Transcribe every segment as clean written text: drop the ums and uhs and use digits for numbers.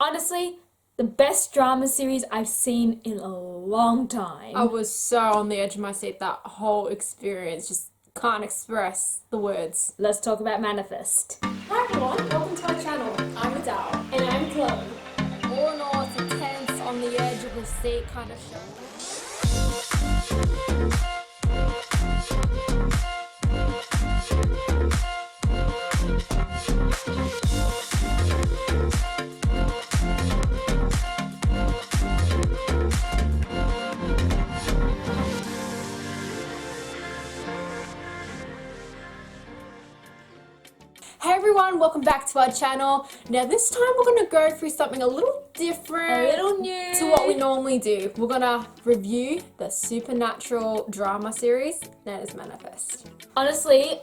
honestly, the best drama series I've seen in a long time. I was so on the edge of my seat that whole experience. Just can't express the words. Let's talk about Manifest. Hi everyone, welcome to our channel. I'm Adele. And I'm Chloe. All in all, it's a tense, on the edge of the seat kind of show. Hey everyone, welcome back to our channel. Now this time we're going to go through something a little different, A little new to what we normally do. We're going to review the supernatural drama series known as Manifest. Honestly,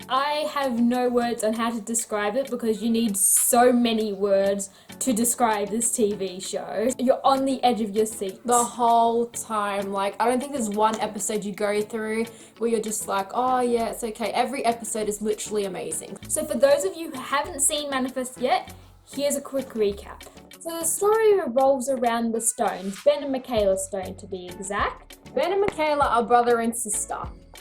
I have no words on how to describe it because you need so many words to describe this TV show. You're on the edge of your seat. The whole time, like, I don't think there's one episode you go through where you're just like, oh yeah, it's okay. Every episode is literally amazing. So for those of you who haven't seen Manifest yet, here's a quick recap. So the story revolves around the Stones, Ben and Michaela Stone to be exact. Ben and Michaela are brother and sister.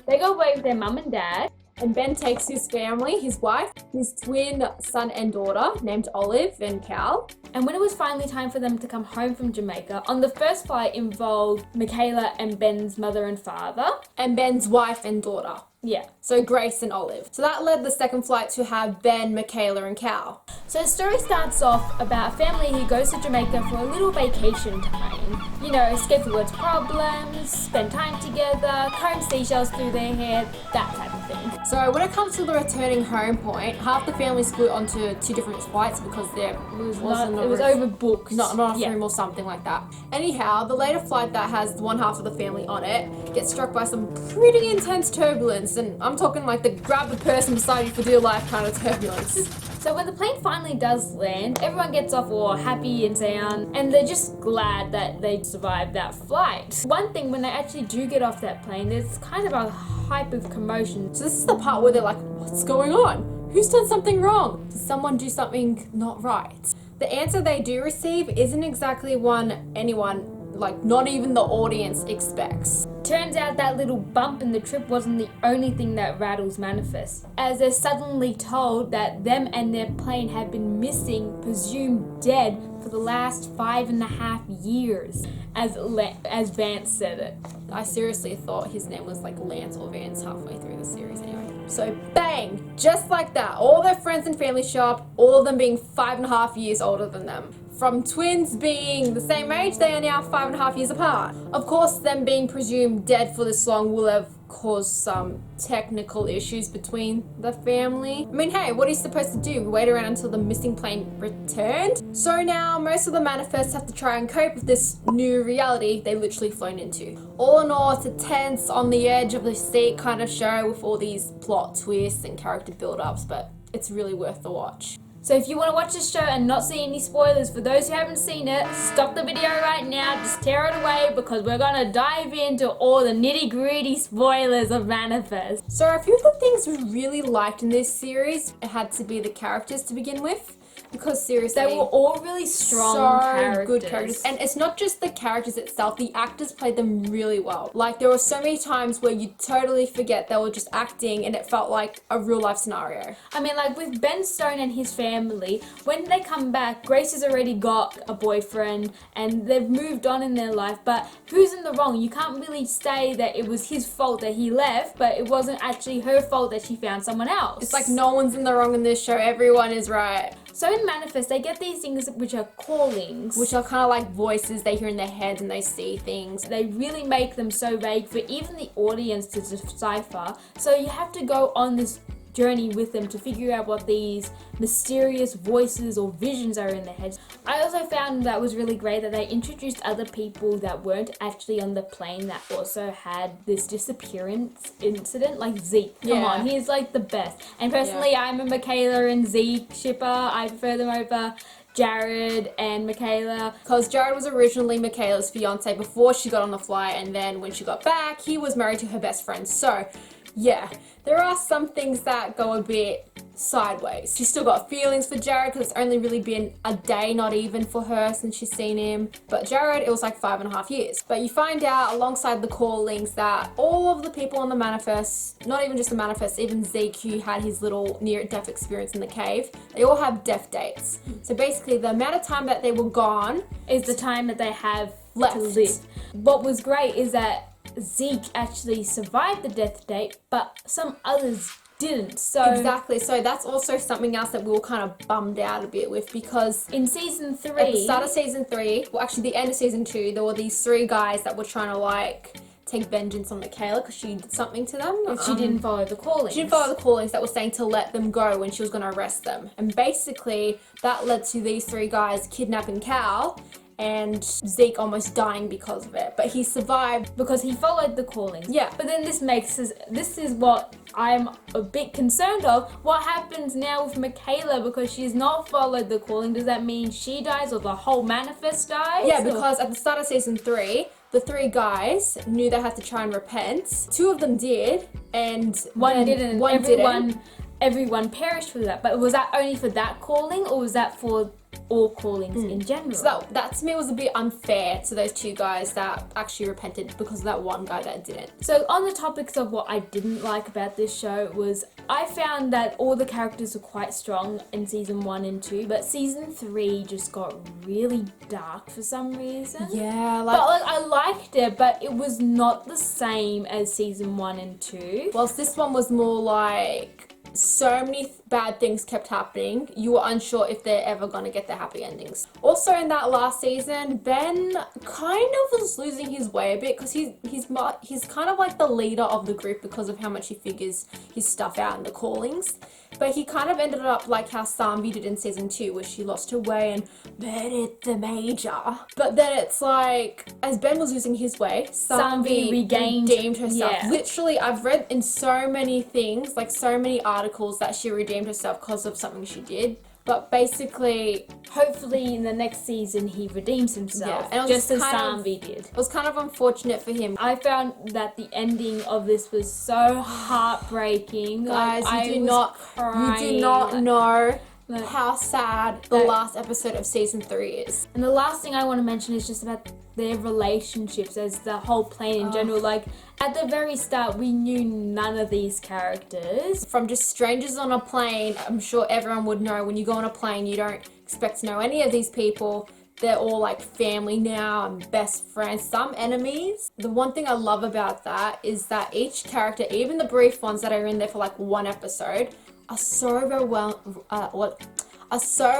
They go away with their mum and dad. And Ben takes his family, his wife, his twin son and daughter named Olive and Cal. And when it was finally time for them to come home from Jamaica, on the first flight involved Michaela and Ben's mother and father. And Ben's wife and daughter. Yeah. So Grace and Olive. So that led the second flight to have Ben, Michaela and Cal. So the story starts off about a family who goes to Jamaica for a little vacation time. You know, escape the world's problems, spend time together, comb seashells through their hair, that type of thing. So when it comes to the returning home point, half the family split onto two different flights because there wasn't It was overbooked. not enough Yeah. room or something like that. Anyhow, the later flight that has one half of the family on it gets struck by some pretty intense turbulence, and I'm talking like the grab the person beside you for dear life kind of turbulence. So when the plane finally does land, everyone gets off all happy and sound, and they're just glad that they survived that flight. One thing, when they actually do get off that plane, there's kind of a hype of commotion. So this is the part where they're like, what's going on? Who's done something wrong? Did someone do something not right? The answer they do receive isn't exactly one anyone, like not even the audience, expects. Turns out that little bump in the trip wasn't the only thing that rattles Manifest, as they're suddenly told that them and their plane have been missing, presumed dead, for the last 5.5 years, as Vance said it. I seriously thought his name was like Lance or Vance halfway through the series anyway. So bang, just like that, all their friends and family show up, all of them being 5.5 years older than them. From twins being the same age, they are now 5.5 years apart. Of course, them being presumed dead for this long will have caused some technical issues between the family. I mean, hey, what are you supposed to do? Wait around until the missing plane returned? So now most of the Manifests have to try and cope with this new reality they literally flown into. All in all, it's a tense, on the edge of the seat kind of show with all these plot twists and character build-ups, but it's really worth the watch. So if you want to watch this show and not see any spoilers, for those who haven't seen it, stop the video right now, just tear it away, because we're going to dive into all the nitty-gritty spoilers of Manifest. So a few of the things we really liked in this series, it had to be the characters to begin with. Because seriously, They were all really strong characters. good characters. And it's not just the characters itself, the actors played them really well. Like, there were so many times where you totally forget they were just acting and it felt like a real life scenario. I mean, like with Ben Stone and his family, when they come back, Grace has already got a boyfriend and they've moved on in their life, but who's in the wrong? You can't really say that it was his fault that he left, but it wasn't actually her fault that she found someone else. It's like no one's in the wrong in this show, everyone is right. So in Manifest, they get these things which are callings, Which are kind of like voices they hear in their heads and they see things. they really make them so vague for even the audience to decipher. So you have to go on this journey with them to figure out what these mysterious voices or visions are in their heads. I also found that was really great that they introduced other people that weren't actually on the plane that also had this disappearance incident, like Zeke. Come on, he's like the best. And personally, I'm a Michaela and Zeke shipper. I prefer them over Jared and Michaela. Because Jared was originally Michaela's fiance before she got on the flight, and then when she got back, he was married to her best friend. So, yeah, there are some things that go a bit sideways. She's still got feelings for Jared because it's only really been a day, not even, for her since she's seen him. But Jared, it was like 5.5 years. But you find out alongside the callings that all of the people on the manifest, not even just the manifest, even Zeke, who had his little near-death experience in the cave, they all have death dates. So basically the amount of time that they were gone is the time that they have left to live. What was great is that Zeke actually survived the death date, but some others didn't. So exactly. So that's also something else that we were kind of bummed out a bit with, because in season 3, at the start of season 3, well, actually the end of season 2, there were these 3 guys that were trying to like take vengeance on Michaela because she did something to them. She didn't follow the callings. She didn't follow the callings that were saying to let them go when she was going to arrest them. And basically that led to these 3 guys kidnapping Cal and Zeke almost dying because of it. But he survived because he followed the callings. Yeah. But then this is what I'm a bit concerned of. What happens now with Michaela because she's not followed the calling? Does that mean she dies or the whole manifest dies? Yeah, because at the start of season 3, the 3 guys knew they had to try and repent. 2 of them did, and one didn't. Everyone perished for that. But was that only for that calling, or was that for all callings in general? So that to me was a bit unfair to those 2 guys that actually repented because of that one guy that didn't. So on the topics of what I didn't like about this show was I found that all the characters were quite strong in season 1 and 2, but season 3 just got really dark for some reason. Yeah, but I liked it, but it was not the same as season 1 and 2. Whilst this one was more like so many bad things kept happening, you were unsure if they're ever going to get their happy endings. Also in that last season, Ben kind of was losing his way a bit because he's kind of like the leader of the group because of how much he figures his stuff out in the callings. But he kind of ended up like how Samvi did in season 2, where she lost her way and murdered the major. But then it's like, as Ben was losing his way, Samvi redeemed herself. Yeah. Literally, I've read in so many things, like so many articles, that she redeemed herself because of something she did. But basically, hopefully in the next season he redeems himself, and just as Samvi did. It was kind of unfortunate for him. I found that the ending of this was so heartbreaking. Guys, like, you do not know how sad the last episode of season 3 is. And the last thing I want to mention is just about their relationships as the whole plane in general. Like, at the very start, we knew none of these characters. From just strangers on a plane, I'm sure everyone would know when you go on a plane, you don't expect to know any of these people. They're all like family now and best friends, some enemies. The one thing I love about that is that each character, even the brief ones that are in there for like 1 episode, are so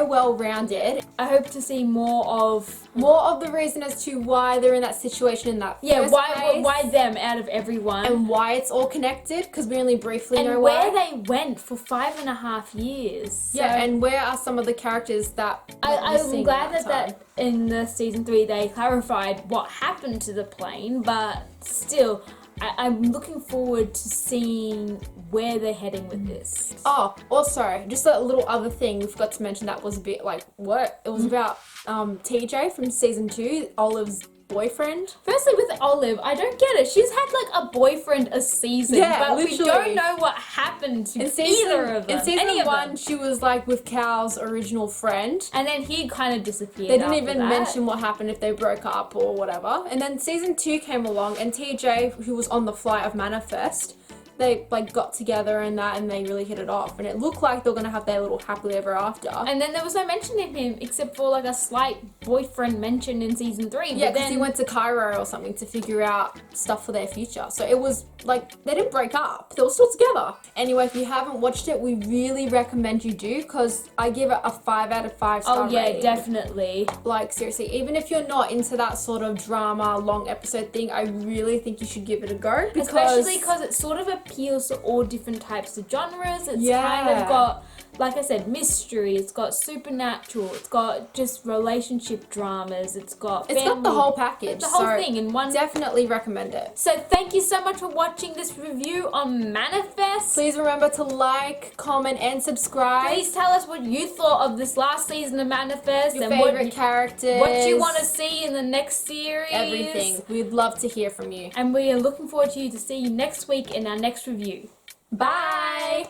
well rounded. I hope to see more of the reason as to why they're in that situation in that first place. Why them out of everyone, and why it's all connected, because we only briefly know and where why. they went for 5.5 years. So and where are some of the characters that I'm glad that in the season 3 they clarified what happened to the plane, but still I'm looking forward to seeing where they're heading with this. Oh, also, just a little other thing we forgot to mention that was a bit like, what? It was about TJ from season 2, Olive's boyfriend. Firstly, with Olive, I don't get it. She's had like a boyfriend a season, but literally. we don't know what happened to either of them. In season 1, she was like with Cal's original friend. And then he kind of disappeared. They didn't even mention what happened, if they broke up or whatever. And then season 2 came along, and TJ, who was on the flight of Manifest, they like got together and they really hit it off, and it looked like they were gonna have their little happily ever after. And then there was no mention of him except for like a slight boyfriend mention in season 3. Yeah, because he went to Cairo or something to figure out stuff for their future. So it was like they didn't break up; they were still together. Anyway, if you haven't watched it, we really recommend you do, because I give it a 5 out of 5 star rating. Definitely. Like seriously, even if you're not into that sort of drama, long episode thing, I really think you should give it a go. Especially because it sort of appeals to all different types of genres. It's kind of got, like I said, mystery, it's got supernatural, it's got just relationship dramas, it's got the whole package. The whole thing in one. Definitely recommend it. So thank you so much for watching this review on Manifest. Please remember to like, comment, and subscribe. Please tell us what you thought of this last season of Manifest. Your favorite characters. What you want to see in the next series. Everything. We'd love to hear from you. And we are looking forward to see you next week in our next review. Bye!